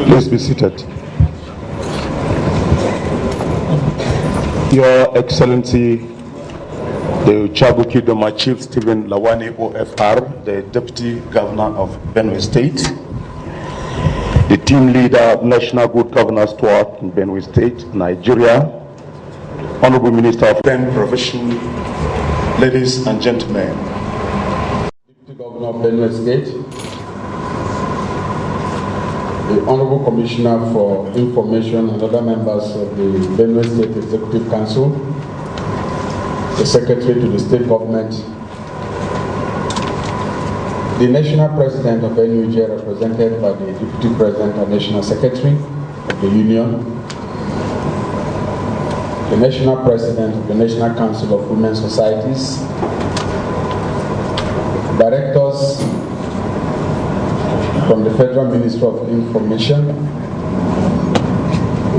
Please be seated. Your Excellency, the Chabuki Doma Chief Stephen Lawani OFR, the Deputy Governor of Benue State, the team leader of National Good Governance Tour in Benue State, Nigeria, Honorable Minister of Pen Profession, ladies and gentlemen. Deputy Governor of Benue State, the Honorable Commissioner for Information and other members of the Benue State Executive Council, the Secretary to the State Government, the National President of NUJ represented by the Deputy President and National Secretary of the Union, the National President of the National Council of Women Societies, directors from the Federal Ministry of Information,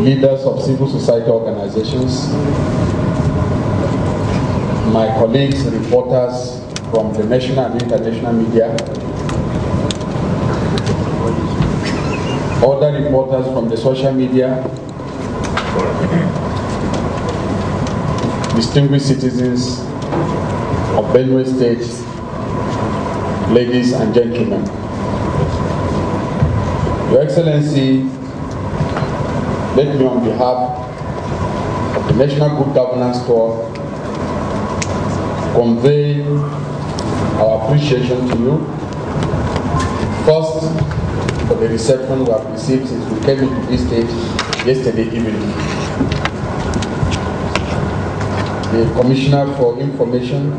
leaders of civil society organizations, my colleagues, reporters from the national and international media, other reporters from the social media, distinguished citizens of Benue State, ladies and gentlemen. Your Excellency, let me on behalf of the National Good Governance Tour convey our appreciation to you. First, for the reception we have received since we came into this state yesterday evening. The Commissioner for Information,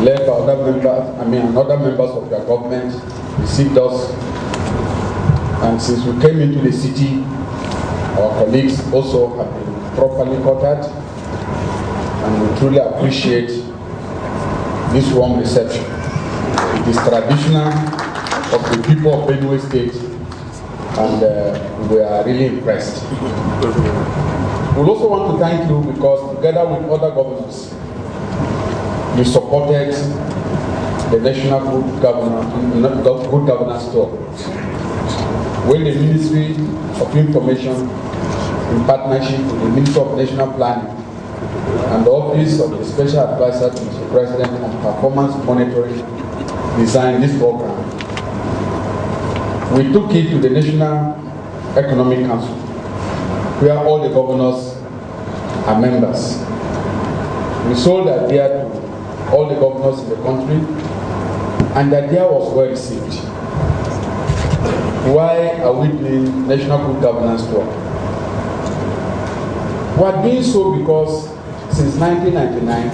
led by other members of their government, received us. And since we came into the city, our colleagues also have been properly quartered, and we truly appreciate this warm reception. It is traditional of the people of Benue State, and we are really impressed. We also want to thank you because together with other governors, you supported the National Good Governance Tour. When the Ministry of Information, in partnership with the Ministry of National Planning and the Office of the Special Advisor to Mr. President on Performance Monitoring, designed this program, we took it to the National Economic Council, where all the governors are members. We sold the idea to all the governors in the country, and the idea was well received. Why are we doing National Good Governance Tour? We are doing so because since 1999,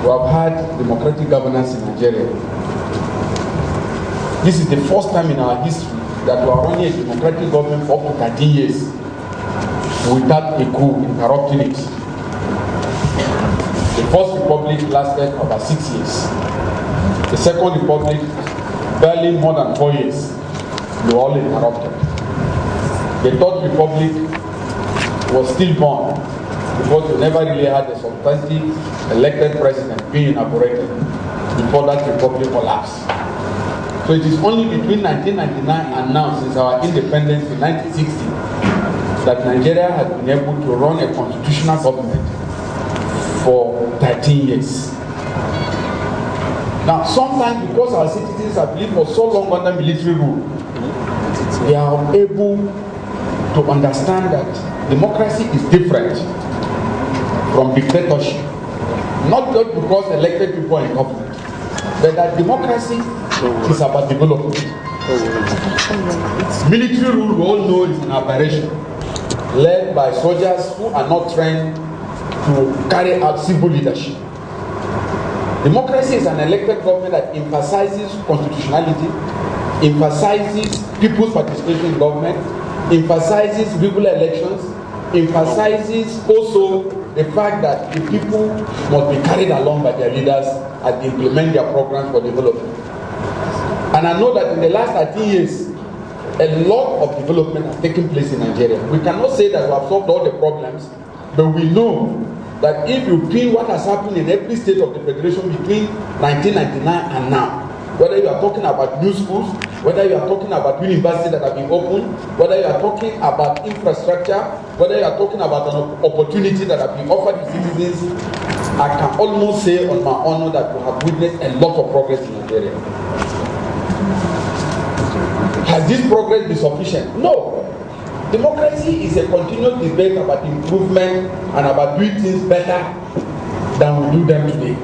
we have had democratic governance in Nigeria. This is the first time in our history that we are running a democratic government for up to 13 years without a coup interrupting it. The First Republic lasted about 6 years. The Second Republic, barely more than 4 years. They were all interrupted. The Third Republic was still born because we never really had a substantive elected president being inaugurated before that republic collapsed. So it is only between 1999 and now, since our independence in 1960, that Nigeria has been able to run a constitutional government for 13 years. Now, sometimes because our citizens have lived for so long under military rule, they are able to understand that democracy is different from dictatorship. Not just because elected people are in government, but that democracy is about development. Military rule, we all know, is an aberration led by soldiers who are not trained to carry out civil leadership. Democracy is an elected government that emphasizes constitutionality, emphasizes people's participation in government, emphasizes regular elections, emphasizes also the fact that the people must be carried along by their leaders as they implement their programs for development. And I know that in the last 13 years, a lot of development has taken place in Nigeria. We cannot say that we have solved all the problems, but we know that if you pin what has happened in every state of the Federation between 1999 and now, whether you are talking about new schools, whether you are talking about universities that have been opened, whether you are talking about infrastructure, whether you are talking about an opportunity that have been offered to citizens, I can almost say on my honor that we have witnessed a lot of progress in Nigeria. Has this progress been sufficient? No. Democracy is a continuous debate about improvement and about doing things better than we do them today.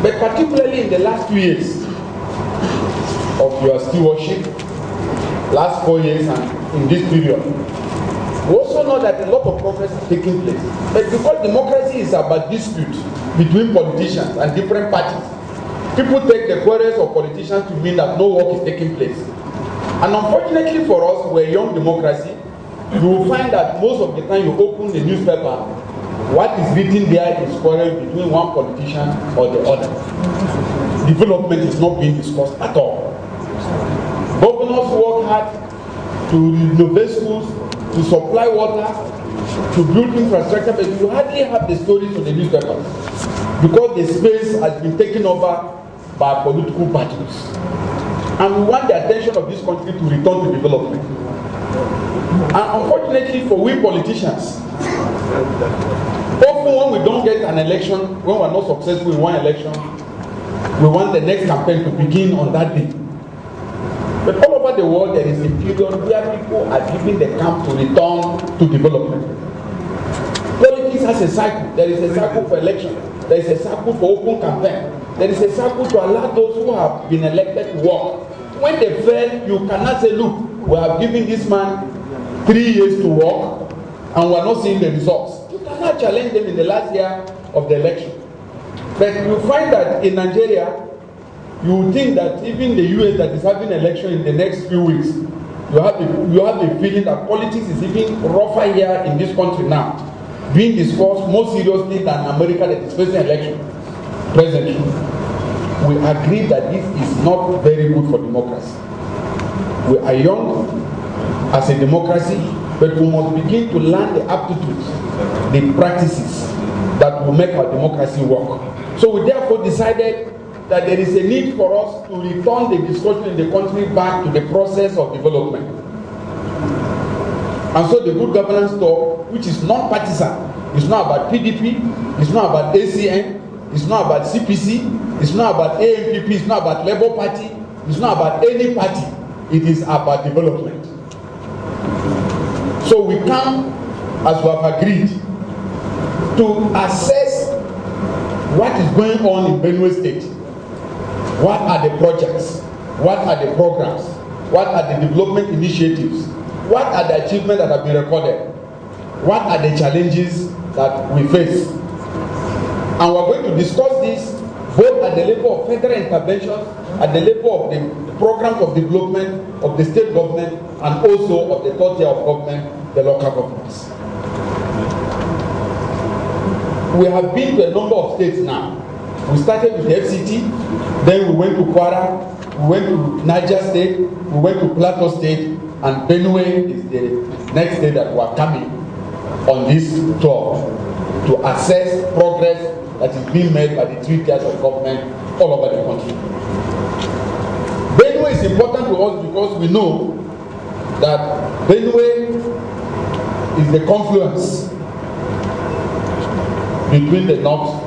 But particularly in the last 2 years of your stewardship, last 4 years and in this period, we also know that a lot of progress is taking place. But because democracy is about dispute between politicians and different parties, people take the quarrels of politicians to mean that no work is taking place. And unfortunately for us, we're a young democracy. You will find that most of the time you open the newspaper, what is written there is quarrel between one politician or the other. Development is not being discussed at all. Governors work hard to renovate schools, to supply water, to build infrastructure, but you hardly have the stories on the newspaper because the space has been taken over by political battles. And we want the attention of this country to return to development. And unfortunately for we politicians, often when we don't get an election, when we're not successful in one election, we want the next campaign to begin on that day. But all over the world, there is a period where people are giving the camp to return to development. Politics has a cycle. There is a cycle for election. There is a cycle for open campaign. There is a cycle to allow those who have been elected to work. When they fail, you cannot say, look, we have given this man 3 years to work and we are not seeing the results. You cannot challenge them in the last year of the election. But you find that in Nigeria, you would think that even the US that is having election in the next few weeks, you have a feeling that politics is even rougher here in this country now, being discussed more seriously than America that is facing election presently. We agree that this is not very good for democracy. We are young as a democracy, but we must begin to learn the aptitudes, the practices that will make our democracy work. So we therefore decided that there is a need for us to return the discussion in the country back to the process of development. And so the good governance talk, which is non-partisan, it's not about PDP, it's not about ACN, it's not about CPC, it's not about ANPP, it's not about Labour Party, it's not about any party, it is about development. So we come, as we have agreed, to assess what is going on in Benue State. What are the projects? What are the programs? What are the development initiatives? What are the achievements that have been recorded? What are the challenges that we face? And we're going to discuss this both at the level of federal interventions, at the level of the programs of development of the state government, and also of the third tier of government, the local governments. We have been to a number of states now. We started with the FCT, then we went to Kwara, we went to Niger State, we went to Plateau State, and Benue is the next state that we are coming on this tour to assess progress that is being made by the 3 tiers of government all over the country. Benue is important to us because we know that Benue is the confluence between the north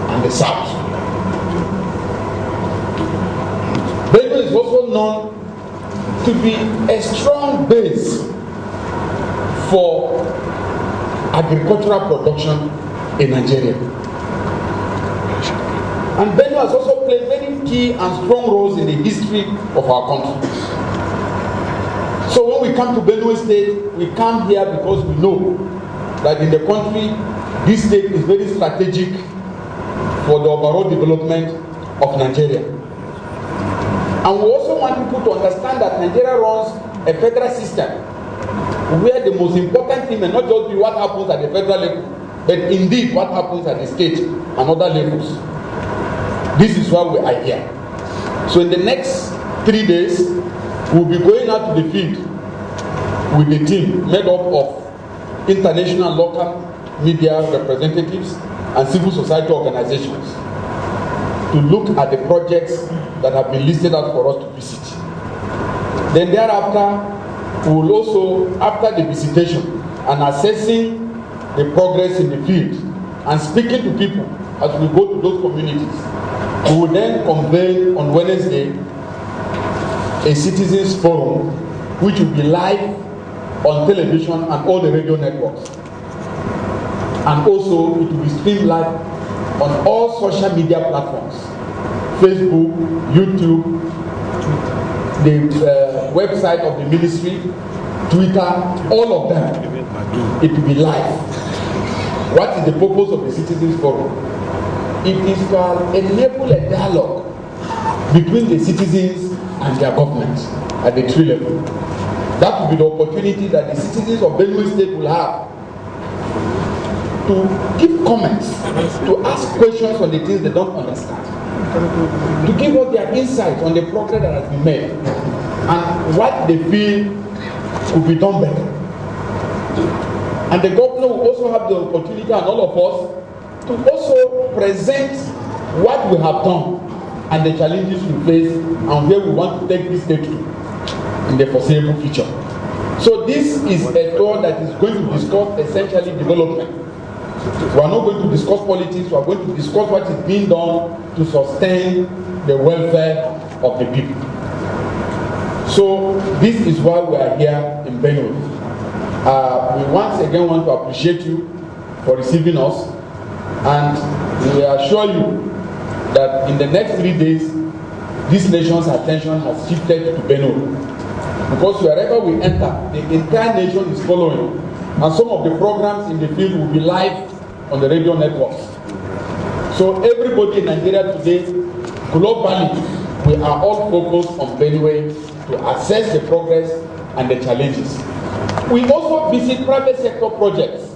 and the south. Benue is also known to be a strong base for agricultural production in Nigeria. And Benue has also played very key and strong roles in the history of our country. So when we come to Benue State, we come here because we know that in the country, this state is very strategic for the overall development of Nigeria. And we also want people to understand that Nigeria runs a federal system where the most important thing may not just be what happens at the federal level, but indeed what happens at the state and other levels. This is why we are here. So in the next 3 days, We'll be going out to the field with a team made up of international and local media representatives and civil society organizations to look at the projects that have been listed out for us to visit. Then thereafter, we will also, after the visitation and assessing the progress in the field and speaking to people as we go to those communities, we will then convene on Wednesday a citizens forum which will be live on television and all the radio networks. And also it will be streamed live on all social media platforms, Facebook, YouTube, the website of the ministry, Twitter, all of them. It will be live. What is the purpose of the citizens forum? It is to enable a dialogue between the citizens and their government at the tree level. That will be the opportunity that the citizens of Benue State will have to give comments, to ask questions on the things they don't understand, to give us their insights on the progress that has been made and what they feel could be done better. And the governor will also have the opportunity, and all of us, to also present what we have done and the challenges we face and where we want to take this state to in the foreseeable future. So this is a tour that is going to discuss essentially development. We are not going to discuss politics, we are going to discuss what is being done to sustain the welfare of the people. So this is why we are here in Benue. We once again want to appreciate you for receiving us, and we assure you that in the next 3 days, this nation's attention has shifted to Benue. Because wherever we enter, the entire nation is following. And some of the programs in the field will be live on the radio networks. So everybody in Nigeria today, globally, we are all focused on Benue to assess the progress and the challenges. We also visit private sector projects.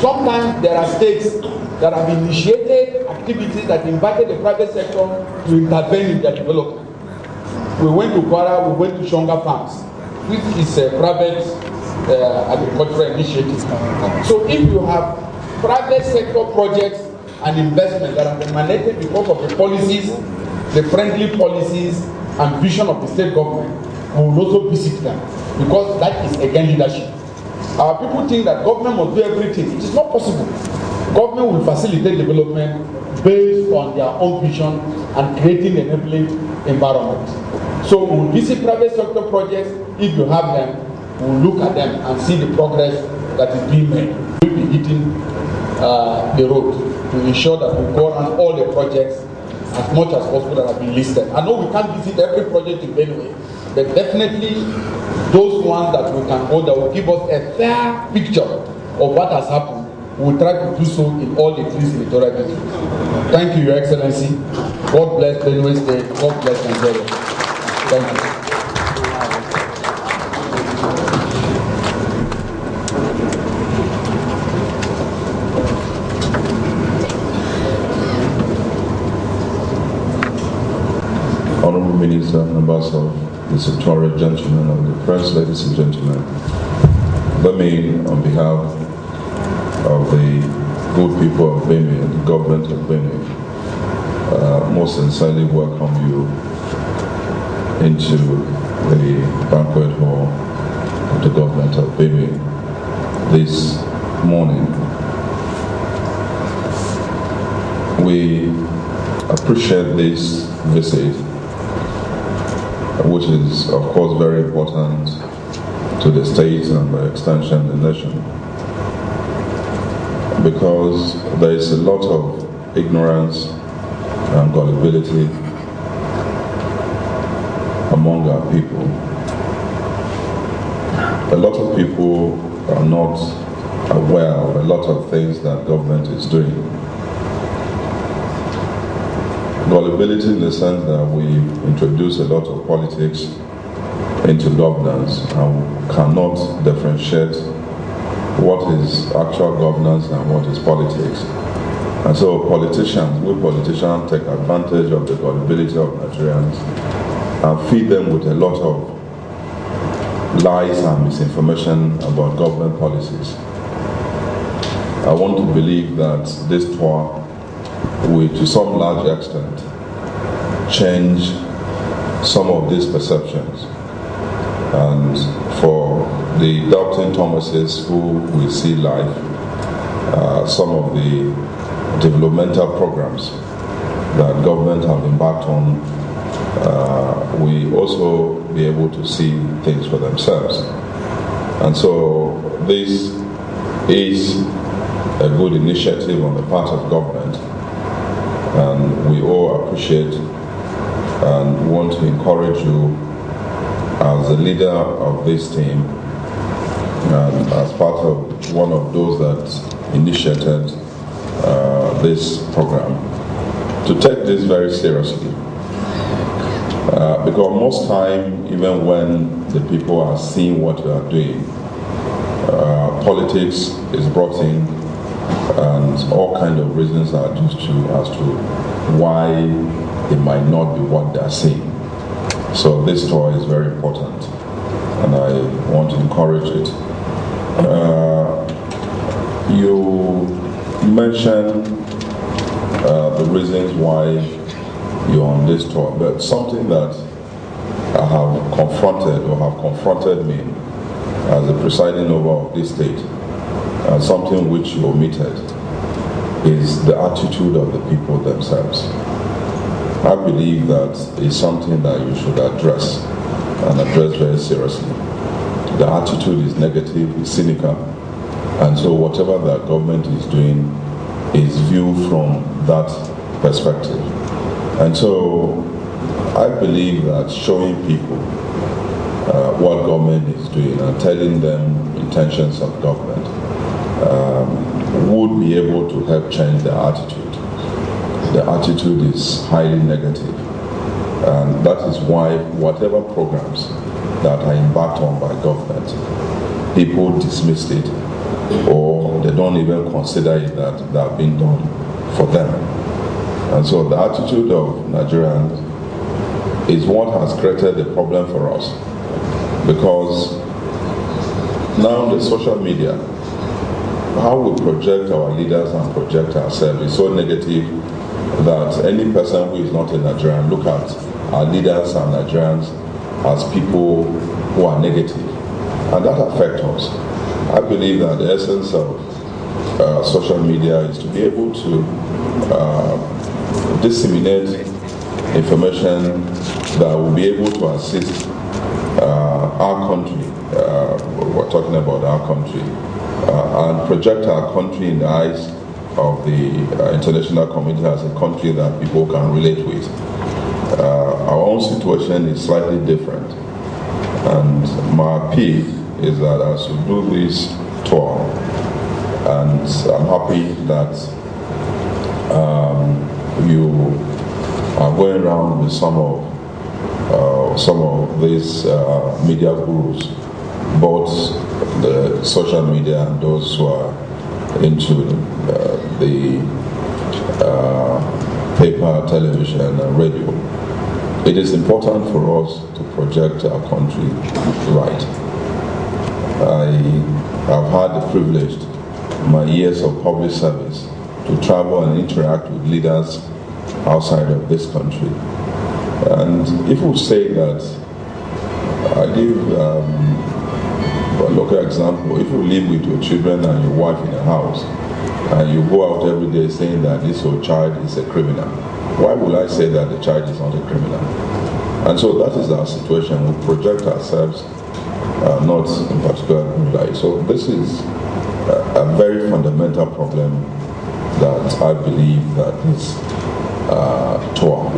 Sometimes there are states that have initiated activities that invited the private sector to intervene in their development. We went to Kwara, we went to Shonga Farms, which is a private agricultural initiative. So if you have private sector projects and investments that are emanated because of the policies, the friendly policies and vision of the state government, we will also visit them, because that is again leadership. Our people think that government must do everything. It is not possible. Government will facilitate development based on their own vision and creating an enabling environment. So we will visit private sector projects. If you have them, we will look at them and see the progress that is being made. We will be hitting the road to ensure that we go on all the projects as much as possible that have been listed. I know we can't visit every project in Benue, but definitely those ones that we can hold that will give us a fair picture of what has happened, we will try to do so in all the 3 senatorial districts. Thank you, Your Excellency. God bless Benue State. God bless Nigeria. Thank you. Honorable Minister, members of the sectorial gentlemen of the press, ladies and gentlemen, let me, on behalf of the good people of Benue and the government of Benue, most sincerely welcome you into the banquet hall of the government of Benue this morning. We appreciate this visit, which is of course very important to the state and by extension the nation, because there is a lot of ignorance and gullibility among our people. A lot of people are not aware of a lot of things that government is doing. Gullibility in the sense that we introduce a lot of politics into governance and cannot differentiate what is actual governance and what is politics. And so we politicians take advantage of the gullibility of Nigerians and feed them with a lot of lies and misinformation about government policies. I want to believe that this tour will, to some large extent, change some of these perceptions. And for the doubting Thomases who will see life, some of the developmental programs that government have embarked on, we also be able to see things for themselves. And so this is a good initiative on the part of government, and we all appreciate and want to encourage you as the leader of this team and as part of one of those that initiated this program to take this very seriously. Because most time, even when the people are seeing what you are doing, politics is brought in and all kind of reasons are used to as to why it might not be what they are saying. So this tour is very important, and I want to encourage it. You mentioned the reasons why you're on this tour, but something that I have confronted or have confronted me as the presiding over of this state, and something which you omitted, is the attitude of the people themselves. I believe that is something that you should address, and address very seriously. The attitude is negative, is cynical, and so whatever that government is doing is viewed from that perspective. And so I believe that showing people what government is doing and telling them intentions of government would be able to help change their attitude. The attitude is highly negative, and that is why whatever programs that are embarked on by government, people dismiss it, or they don't even consider it that they have been done for them. And so the attitude of Nigerians is what has created the problem for us, because now the social media, how we project our leaders and project ourselves is so negative that any person who is not a Nigerian look at our leaders and Nigerians as people who are negative, and that affects us. I believe that the essence of social media is to be able to disseminate information that will be able to assist our country, we're talking about our country, and project our country in the eyes of the international community as a country that people can relate with. Our own situation is slightly different, and my appeal is that as we do this tour, and I'm happy that you are going around with some of these media gurus, both the social media and those who are into the paper, television, and radio. It is important for us to project our country right. I have had the privilege, my years of public service, to travel and interact with leaders outside of this country. And if we say that, I give a local example. If you live with your children and your wife in a house, and you go out every day saying that this your child is a criminal, why would I say that the child is not a criminal? And so that is our situation. We project ourselves not in particular good light. So this is a very fundamental problem that I believe that this tour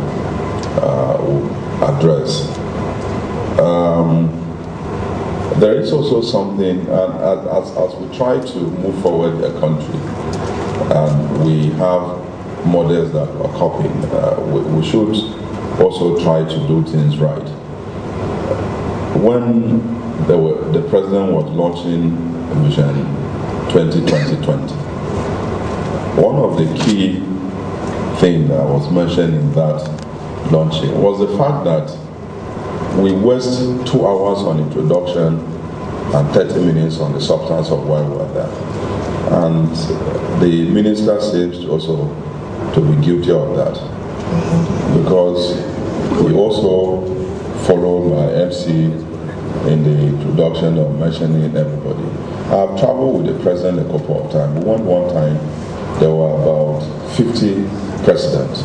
will address. There is also something, as we try to move forward a country, and we have models that are copying, we should also try to do things right. When the president was launching Vision 2020, one of the key things that was mentioned in that launching was the fact that we waste 2 hours on introduction and 30 minutes on the substance of why we are there. And the minister seems also to be guilty of that, because he also followed my MC in the introduction of mentioning everybody. I've traveled with the president a couple of times. We went one time, there were about 50 presidents.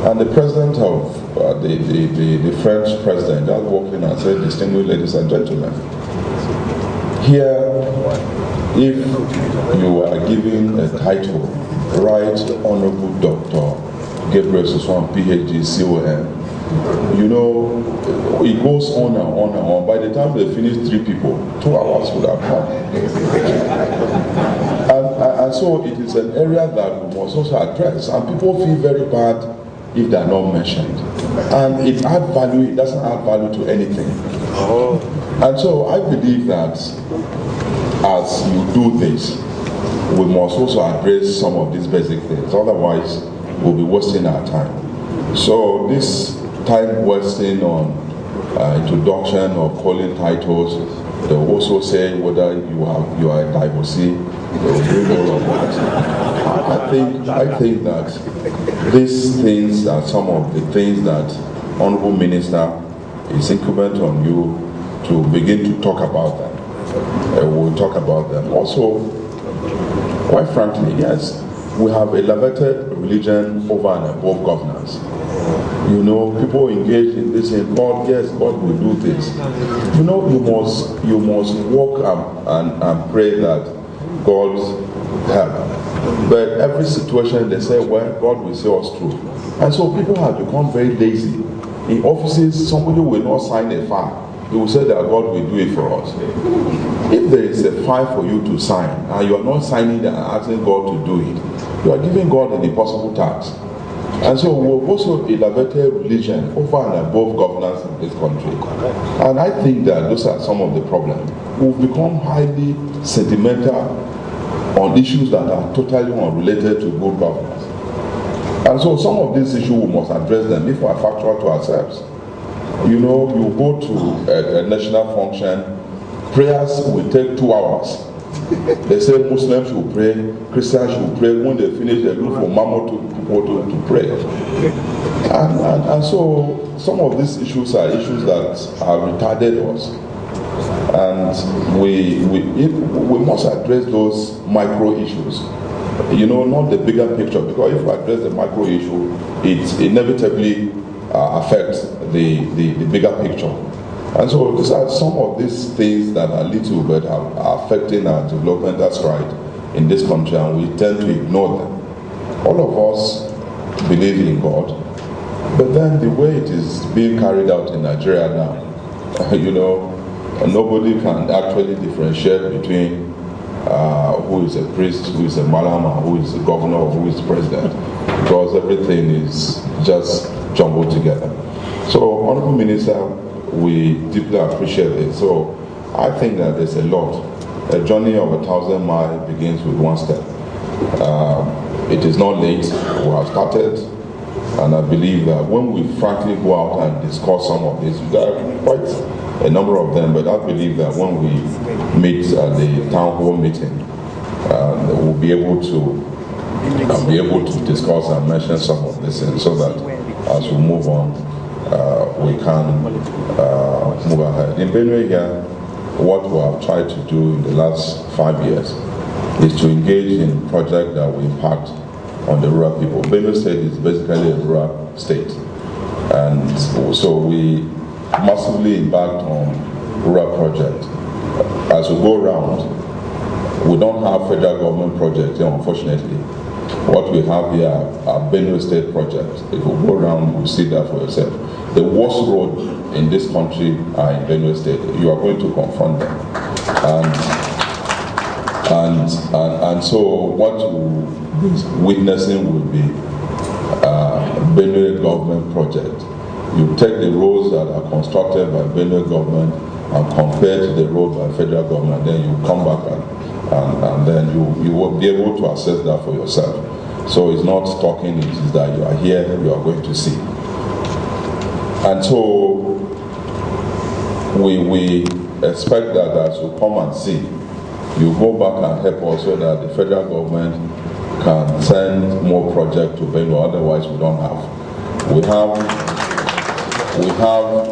And the president of the French president just walked in and said, "Distinguished ladies and gentlemen, here, if you are given a title, Right Honorable Dr. Gabriel Soswan, PhD, CON, you know, it goes on and on and on. By the time they finish 3 people, 2 hours would have come." And so it is an area that we must also address. And people feel very bad if they are not mentioned. And it adds value, it doesn't add value to anything. And so I believe that as you do this, we must also address some of these basic things. Otherwise, we'll be wasting our time. So this time wasting on introduction of calling titles, they will also say whether you are a divorcee, they will bring all of that. I think that these things are some of the things that Honorable Minister is incumbent on you to begin to talk about them. We'll talk about them. Also, quite frankly, yes, we have elevated religion over and above governance. You know, people engage in this in God, yes, God will do this. You know, you must walk and pray that God's help. But every situation they say, well, God will see us through. And so people have become very lazy. In offices, somebody will not sign a file. He will say that God will do it for us. If there is a file for you to sign, and you are not signing it and asking God to do it, you are giving God an impossible task. And so we've also elevated religion over and above governance in this country. And I think that those are some of the problems. We've become highly sentimental on issues that are totally unrelated to good governance. And so some of these issues we must address them if we are factual to ourselves. You know, you go to a national function, prayers will take 2 hours. They say Muslims should pray, Christians should pray. When they finish, they look for Mamo to pray. And so some of these issues are issues that have retarded us. And we must address those micro issues. You know, not the bigger picture, because if we address the micro issue, it inevitably affects the bigger picture. And so these are some of these things that are little but are affecting our developmental stride in this country, and we tend to ignore them. All of us believe in God, but then the way it is being carried out in Nigeria now, you know, nobody can actually differentiate between who is a priest, who is a malam, who is a governor, or who is president, because everything is just jumbled together. So, Honorable Minister, we deeply appreciate it. So, I think that there's a lot. A journey of 1,000 miles begins with one step. It is not late. We have started, and I believe that when we frankly go out and discuss some of this, there are quite a number of them, but I believe that when we meet at the town hall meeting, we'll be able to discuss and mention some of this, and so that as we move on, we can move ahead. In Benue here, what we have tried to do in the last 5 years is to engage in projects that will impact on the rural people. Benue State is basically a rural state, and so we massively embarked on rural projects. As we go around, we don't have federal government projects here, unfortunately. What we have here are Benue State projects. If you go around, you see that for yourself. The worst road in this country are in Benue State. You are going to confront them. And so what we'll be witnessing will be Benue government project. You take the roads that are constructed by Benue government and compare to the road by federal government, then you come back and then you will be able to assess that for yourself. So it's not talking, it is that you are here, you are going to see. And so we expect that as you come and see, you go back and help us so that the federal government can send more projects to Benue, otherwise we don't have. We have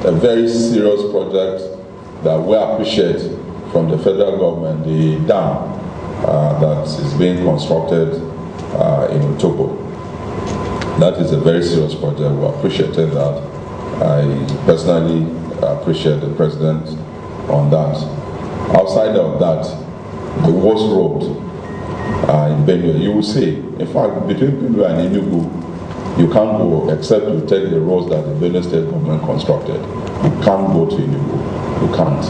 a very serious project that we appreciate from the federal government, the dam that is being constructed in Utoko. That is a very serious project. We appreciated that. I personally appreciate the president on that. Outside of that, the worst road in Benue, you will see, in fact, between Benue and Enugu, you can't go except to take the roads that the Benue state government constructed. You can't go to Enugu. You can't.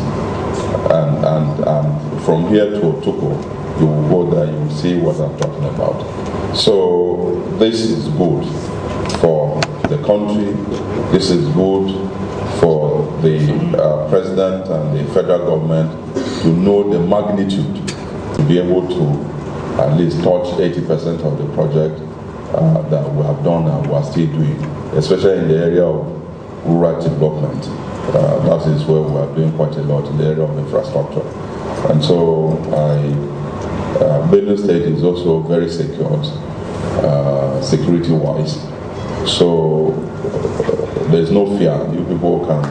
And from here to Otoko, you will go there, you will see what I'm talking about. So this is good for the country. This is good for the president and the federal government to know the magnitude, to be able to at least touch 80% of the project that we have done and we are still doing, especially in the area of rural development. That is where we are doing quite a lot in the area of infrastructure. And so Benue State is also very secured, security-wise. So there's no fear. You people can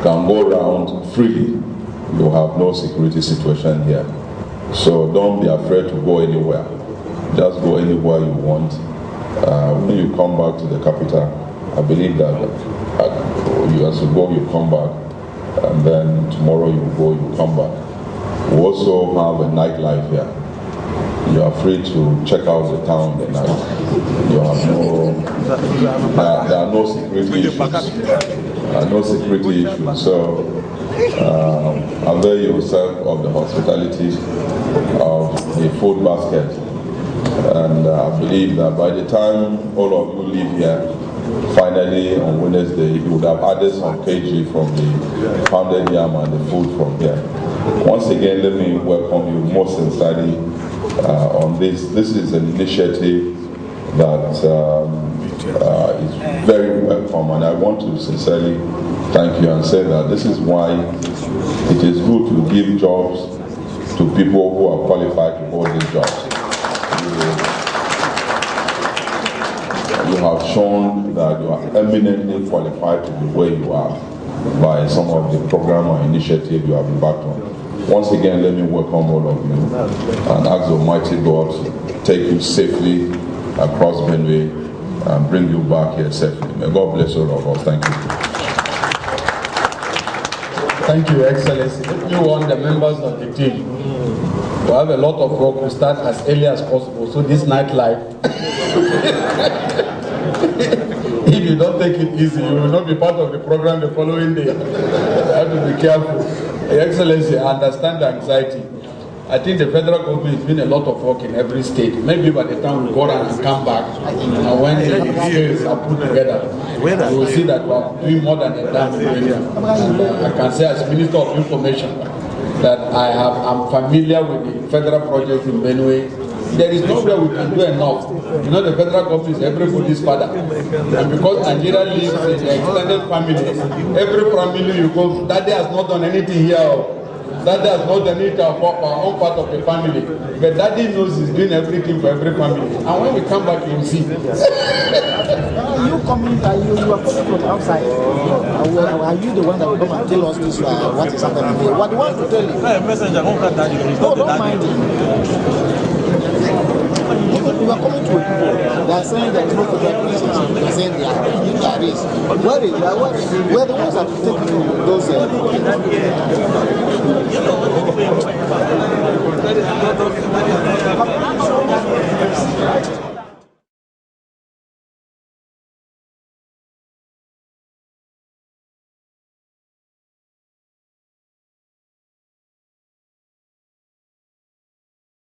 go around freely. You have no security situation here. So don't be afraid to go anywhere. Just go anywhere you want. When you come back to the capital, I believe that as you go, you come back, and then tomorrow you go, you come back. We also have a nightlife here. You are free to check out the town at night. You have there are no security issues. There are no security issues. So avail yourself of the hospitality of the food basket. And I believe that by the time all of you leave here, finally on Wednesday, you would have added some kg from the pounded yam and the food from here. Once again, let me welcome you most sincerely on this. This is an initiative that is very welcome, and I want to sincerely thank you and say that this is why it is good to give jobs to people who are qualified to hold these jobs. You have shown that you are eminently qualified to be where you are by some of the program or initiative you have embarked on. Once again, let me welcome all of you and ask the Almighty God to take you safely across Benue and bring you back here safely. May God bless all of us. Thank you. Thank you, Excellency. If you want the members of the team, we have a lot of work. We start as early as possible. So this nightlife, if you don't take it easy, you will not be part of the program the following day. You have to be careful. Excellency, I understand the anxiety. I think the federal government is doing a lot of work in every state. Maybe by the time we go around and come back, and when the scales are put together, we will see that we are doing more than a damn million. I can say as Minister of Information that I'm familiar with the federal projects in Benue. There is nowhere we can do enough. You know, the federal government is everybody's father. And because Nigeria lives in the extended family, every family you go, Daddy has not done anything here. Daddy has not done it for our own part of the family. But Daddy knows he's doing everything for every family. And when we come back, you will see. You are coming from outside. Are you the one that will come and tell us this, what is happening here? What do you want to tell you? No, don't mind it. We are coming to a people. They are saying there is no federal relationship. They are saying there is. Where is that? Where the ones that take those